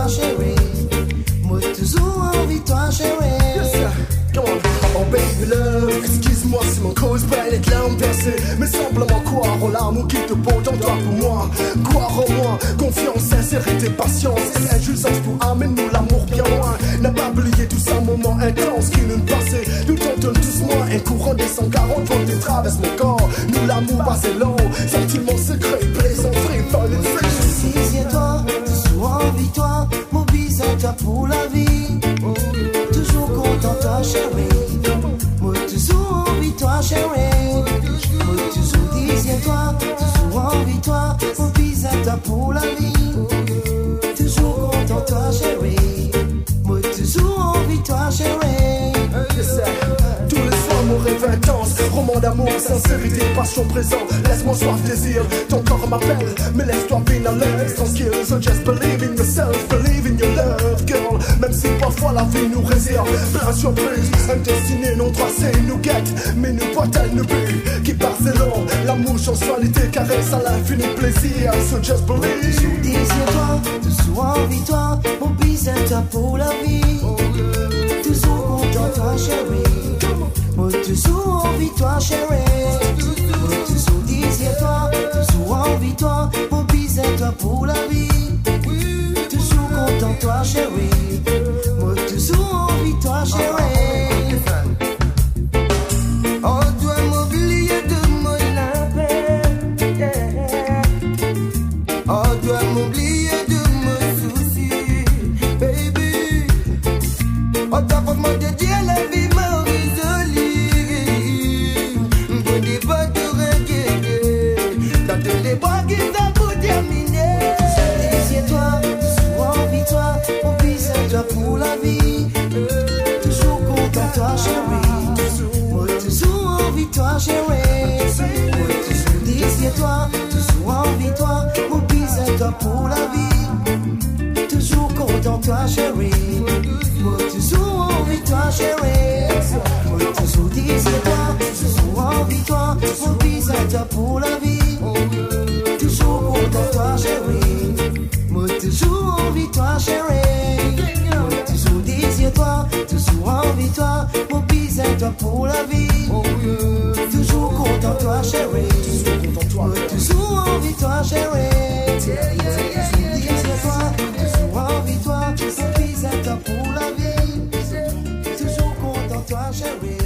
toi chérie. Moi toujours envie toi chérie. Yes, sir. Come on. Oh baby love, excuse-moi si mon cause belle est larmes versées. Mais simplement croire en l'amour qui te porte en toi pour moi. Croire en moi, confiance, sincérité, patience. Et indulgence pour amener nous l'amour bien loin. N'a pas oublié tout ça, moment intense qui nous passait. Nous tentons doucement, un courant des 140 volts traverse mon corps. Nous l'amour passé long, sentiment secret, plaisanterie, folle et Disiez-toi, toujours envie toi, mobile toi pour la vie. Toujours content toi chérie. Moi toujours envie toi chérie. Moi toujours disiez-toi, toujours envie toi, mobile toi pour la vie. Toujours content toi chérie. Moi toujours envie toi chérie. tous les soirs mon rêve intense, roman d'amour, sincérité, passion présent. Laisse-moi soif désir, ton corps m'appelle, mais laisse-toi bien à l'aise, tranquille. So just believe in yourself, believe in your love, girl. Même si parfois la vie nous réserve plein de surprises, un destiné non tracé nous guette, mais nous porte nos buts qui passent long. L'amour, sensualité, caresse à l'infini plaisir. So just believe. Toujours désire-toi, toujours envie-toi, mon bisou toi pour la vie. Toujours content toi chérie. Moi toujours envie-toi chérie. Moi toujours désire-toi, toujours envie-toi, mon bisou toi pour la vie. Toujours content toi chérie. Moi toujours envie-toi chérie. On doit m'oublier de moi la peine, yeah. On doit m'oublier de mes soucis, baby. On t'a vraiment dédié la vie m'a résolue. Pour des pas de regretter, dans tous les bras qui t'a pour terminer. Désire-toi, toujours envie-toi, mon fils à toi pour la vie. Toujours content toi chérie. Moi toujours envie-toi chérie. Moi toujours désire-toi, toujours envie-toi, mon fils à toi pour la vie. Toujours content toi chérie. Moi toujours envie-toi chérie. Moi toujours désire-toi, toujours envie-toi, mon fils à toi pour la vie. Toujours content toi chérie. Moi toujours envie-toi chérie. Moi toujours désire-toi, toujours envie-toi, mon fils à toi pour la vie. Toujours content toi chérie. Moi toujours envie-toi chérie. Toujours désire-toi, toujours envie-toi, mon fils à toi pour la vie. Toujours content toi chérie.